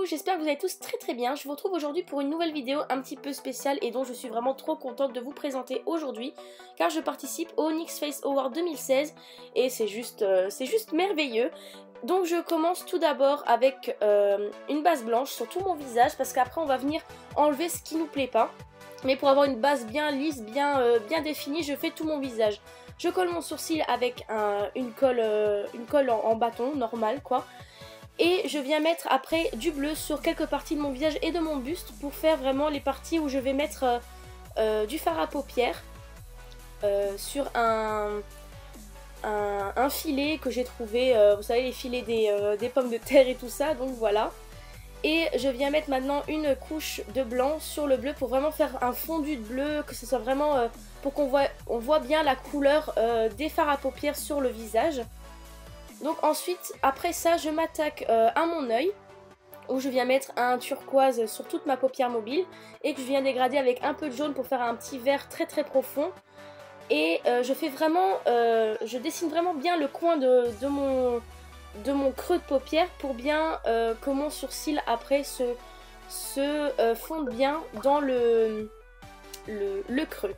j'espère que vous allez tous très bien. Je vous retrouve aujourd'hui pour une nouvelle vidéo un petit peu spéciale et dont je suis vraiment trop contente de vous présenter aujourd'hui, car je participe au Nyx Face Award 2016 et c'est juste merveilleux. Donc je commence tout d'abord avec une base blanche sur tout mon visage, parce qu'après on va venir enlever ce qui nous plaît pas. Mais pour avoir une base bien lisse, bien définie, je fais tout mon visage. Je colle mon sourcil avec une colle en bâton, normale quoi. Et je viens mettre après du bleu sur quelques parties de mon visage et de mon buste pour faire vraiment les parties où je vais mettre du fard à paupières sur un filet que j'ai trouvé, vous savez les filets des pommes de terre et tout ça, donc voilà. Et je viens mettre maintenant une couche de blanc sur le bleu pour vraiment faire un fondu de bleu, que ce soit vraiment pour qu'on voit bien la couleur des fards à paupières sur le visage. Donc ensuite, après ça, je m'attaque à mon œil, où je viens mettre un turquoise sur toute ma paupière mobile et que je viens dégrader avec un peu de jaune pour faire un petit vert très très profond. Et je dessine vraiment bien le coin de mon creux de paupière pour bien que mon sourcil après se fonde bien dans le creux.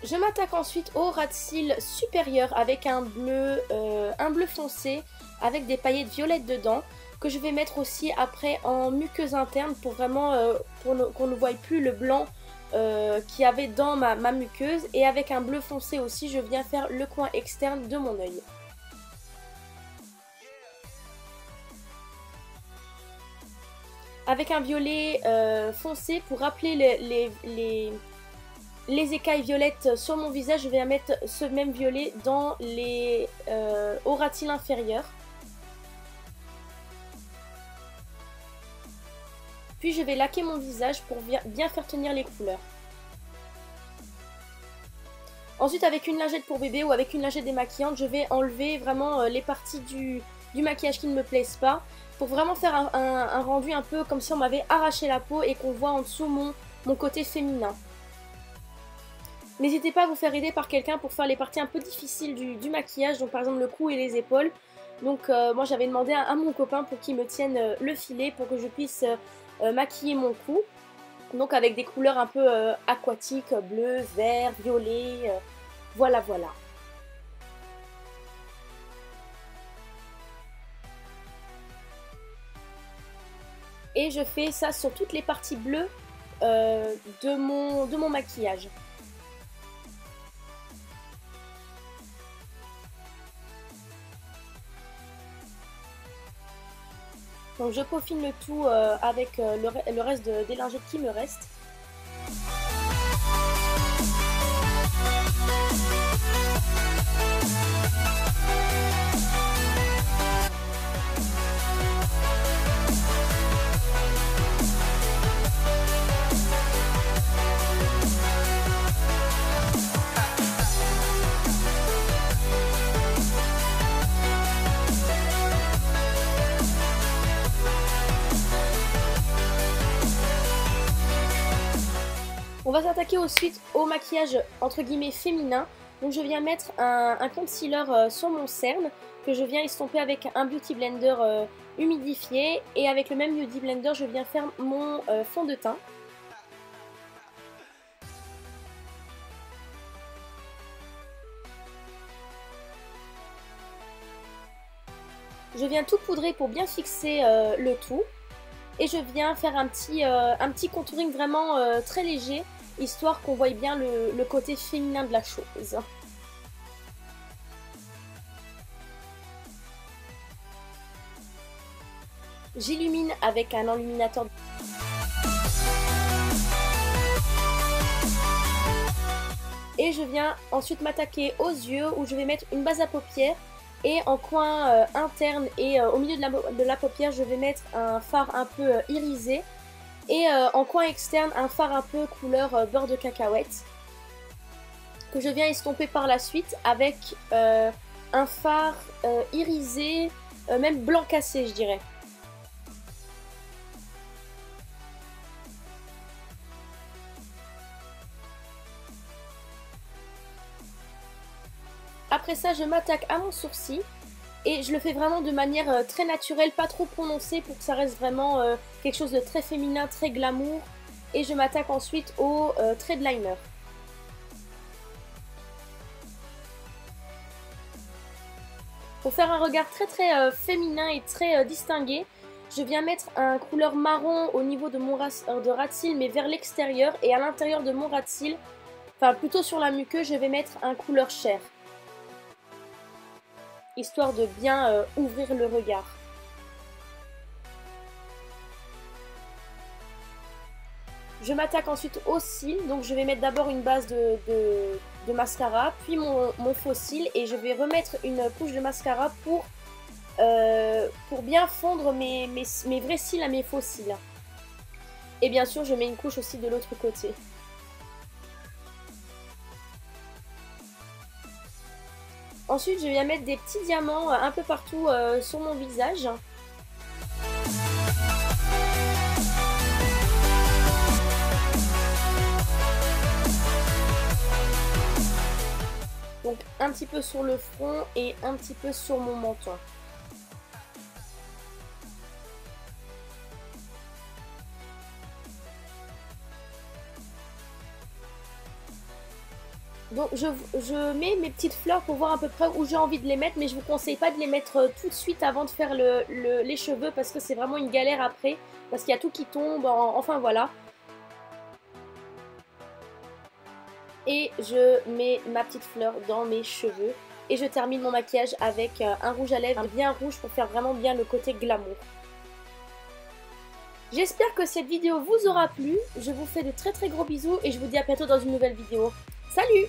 Je m'attaque ensuite au ras de cils supérieur avec un bleu foncé avec des paillettes violettes dedans, que je vais mettre aussi après en muqueuse interne pour vraiment qu'on ne voie plus le blanc qu'il y avait dans ma muqueuse. Et avec un bleu foncé aussi, je viens faire le coin externe de mon œil. Avec un violet foncé pour rappeler les écailles violettes sur mon visage, je vais mettre ce même violet dans au ras de cils inférieur. Puis je vais laquer mon visage pour bien faire tenir les couleurs. Ensuite, avec une lingette pour bébé ou avec une lingette démaquillante, je vais enlever vraiment les parties du maquillage qui ne me plaisent pas, pour vraiment faire un rendu un peu comme si on m'avait arraché la peau et qu'on voit en dessous mon côté féminin. N'hésitez pas à vous faire aider par quelqu'un pour faire les parties un peu difficiles du maquillage, donc par exemple le cou et les épaules. Donc moi j'avais demandé à mon copain pour qu'il me tienne le filet pour que je puisse maquiller mon cou. Donc avec des couleurs un peu aquatiques, bleu, vert, violet, voilà. Et je fais ça sur toutes les parties bleues de mon maquillage. Donc je peaufine le tout avec le reste des lingettes qui me restent. On va s'attaquer ensuite au maquillage entre guillemets féminin. Donc je viens mettre un concealer sur mon cerne que je viens estomper avec un Beauty Blender humidifié. Et avec le même Beauty Blender, je viens faire mon fond de teint. Je viens tout poudrer pour bien fixer le tout. Et je viens faire un petit contouring vraiment très léger, histoire qu'on voie bien le côté féminin de la chose. J'illumine avec un enluminateur. Et je viens ensuite m'attaquer aux yeux, où je vais mettre une base à paupières. Et en coin interne et au milieu de la paupière, je vais mettre un fard un peu irisé. Et en coin externe, un fard un peu couleur beurre de cacahuète, que je viens estomper par la suite avec un fard irisé, même blanc cassé je dirais. après ça, je m'attaque à mon sourcil. Et je le fais vraiment de manière très naturelle, pas trop prononcée pour que ça reste vraiment quelque chose de très féminin, très glamour. Et je m'attaque ensuite au trait de liner. Pour faire un regard très féminin et très distingué, je viens mettre un couleur marron au niveau de mon ras de cils, mais vers l'extérieur. Et à l'intérieur de mon ras de cils, enfin plutôt sur la muqueuse, je vais mettre un couleur chair. Histoire de bien ouvrir le regard. Je m'attaque ensuite aux cils, donc je vais mettre d'abord une base de mascara, puis mon faux cil, et je vais remettre une couche de mascara pour bien fondre mes vrais cils à mes faux cils. Et bien sûr, je mets une couche aussi de l'autre côté. Ensuite, je viens mettre des petits diamants un peu partout sur mon visage. Donc un petit peu sur le front et un petit peu sur mon menton. Donc je mets mes petites fleurs pour voir à peu près où j'ai envie de les mettre, mais je vous conseille pas de les mettre tout de suite avant de faire les cheveux parce que c'est vraiment une galère après, parce qu'il y a tout qui tombe, enfin voilà. Et je mets ma petite fleur dans mes cheveux et je termine mon maquillage avec un rouge à lèvres bien rouge pour faire vraiment bien le côté glamour. J'espère que cette vidéo vous aura plu, je vous fais de très gros bisous et je vous dis à bientôt dans une nouvelle vidéo. Salut!